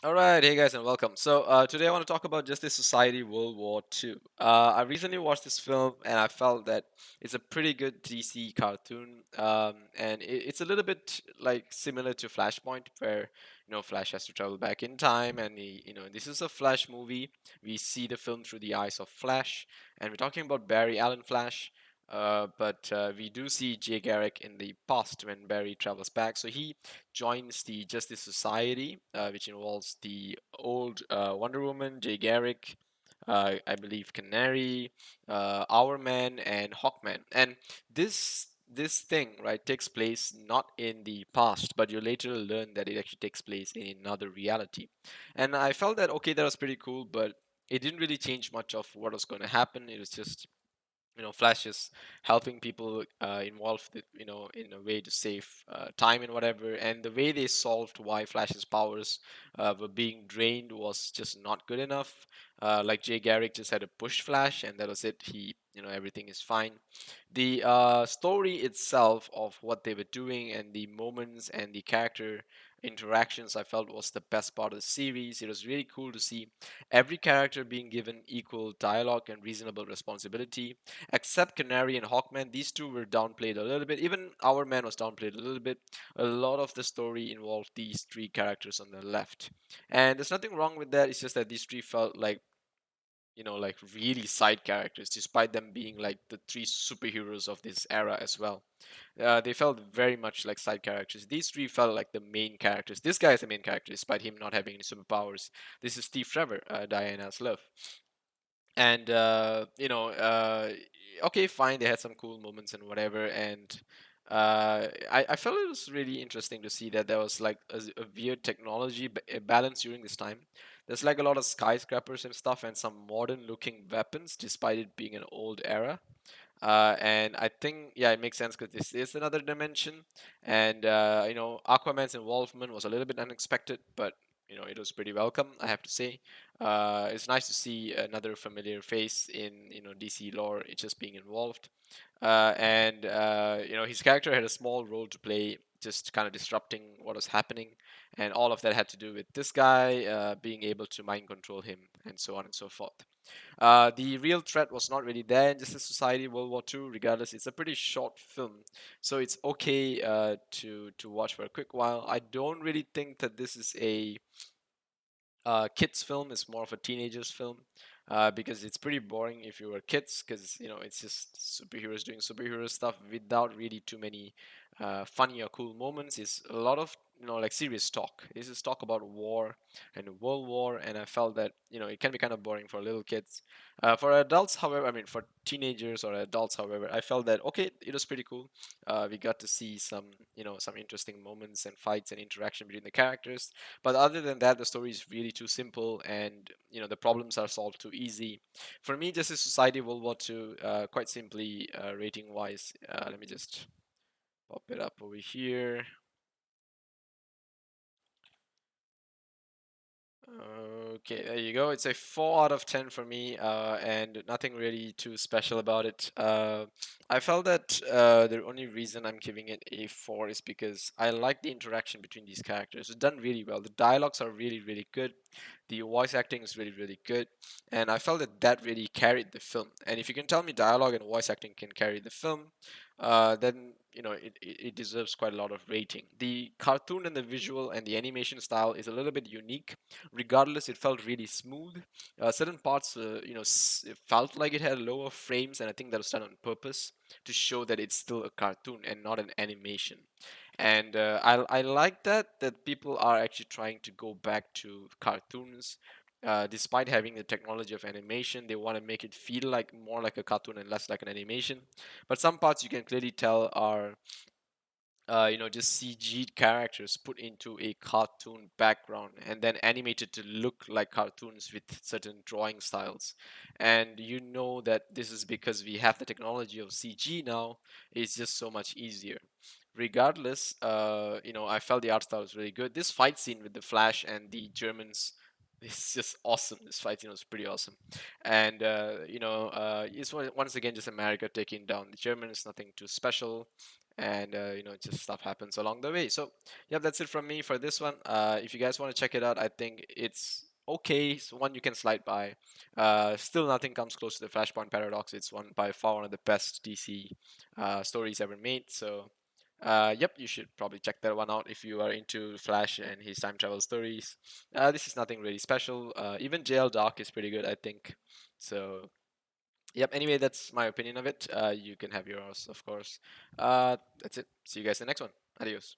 All right, hey guys, and welcome. Today I want to talk about Justice Society World War II. I recently watched this film, and I felt that it's a pretty good DC cartoon, and it's a little bit like similar to Flashpoint, where Flash has to travel back in time, and this is a Flash movie. We see the film through the eyes of Flash, and we're talking about Barry Allen Flash. But we do see Jay Garrick in the past when Barry travels back. So he joins the Justice Society, which involves the old Wonder Woman, Jay Garrick, I believe Canary, Hourman, and Hawkman. And this thing, right, takes place not in the past, but you later learn that it actually takes place in another reality. And I felt that okay, that was pretty cool, but it didn't really change much of what was going to happen. It was just Flash is helping people involved, in a way to save time and whatever. And the way they solved why Flash's powers were being drained was just not good enough. Like Jay Garrick just had to push Flash, and that was it. Everything is fine. The story itself of what they were doing and the moments and the character interactions I felt was the best part of the series. It was really cool to see every character being given equal dialogue and reasonable responsibility. Except Canary and Hawkman, these two were downplayed a little bit. Even Our Man was downplayed a little bit. A lot of the story involved these three characters on the left. And there's nothing wrong with that. It's just that these three felt like really side characters, despite them being like the three superheroes of this era as well. They felt very much like side characters. These three felt like the main characters. This guy is the main character, despite him not having any superpowers. This is Steve Trevor, Diana's love. And okay, fine, they had some cool moments and whatever. And I felt it was really interesting to see that there was like a weird technology balance during this time. There's like a lot of skyscrapers and stuff and some modern looking weapons despite it being an old era. And I think, yeah, it makes sense because this is another dimension. And, Aquaman's involvement was a little bit unexpected, but, it was pretty welcome, I have to say. It's nice to see another familiar face in, DC lore, it's just being involved. His character had a small role to play, just kind of disrupting what was happening. And all of that had to do with this guy being able to mind control him, and so on and so forth. The real threat was not really there in Justice Society World War II. Regardless, it's a pretty short film, so it's okay to watch for a quick while. I don't really think that this is a kids film. It's more of a teenagers film because it's pretty boring if you were kids, because it's just superheroes doing superhero stuff without really too many funny or cool moments. It's a lot of like serious talk. This is talk about war and World War, and I felt that it can be kind of boring for little kids. For adults, however, I mean for teenagers or adults, however, I felt that okay, it was pretty cool. We got to see some interesting moments and fights and interaction between the characters, but other than that, the story is really too simple, and the problems are solved too easy. For me, Justice Society World War II, quite simply, rating wise, let me just pop it up over here. Okay, there you go. It's a 4 out of 10 for me, and nothing really too special about it. I felt that the only reason I'm giving it a 4 is because I like the interaction between these characters. It's done really well. The dialogues are really, really good. The voice acting is really, really good, and I felt that that really carried the film. And if you can tell me dialogue and voice acting can carry the film, then it deserves quite a lot of rating. The cartoon and the visual and the animation style is a little bit unique. Regardless, it felt really smooth. Certain parts, it felt like it had lower frames, and I think that was done on purpose to show that it's still a cartoon and not an animation. And I like that people are actually trying to go back to cartoons. Despite having the technology of animation, they want to make it feel like more like a cartoon and less like an animation. But some parts you can clearly tell are just CG characters put into a cartoon background and then animated to look like cartoons with certain drawing styles. And you know that this is because we have the technology of CG now. It's just so much easier. Regardless, I felt the art style was really good. This fight scene with the Flash and the Germans is just awesome. This fight scene was pretty awesome. And it's once again just America taking down the Germans, nothing too special. and just stuff happens along the way. So yeah, that's it from me for this one. If you guys want to check it out, I think it's okay. It's one you can slide by. Still nothing comes close to the Flashpoint Paradox. It's one by far one of the best DC stories ever made. So yep, you should probably check that one out if you are into Flash and his time travel stories. This is nothing really special. Even JL Dark is pretty good, I think. So yep, anyway, that's my opinion of it. You can have yours, of course. That's it. See you guys in the next one. Adios.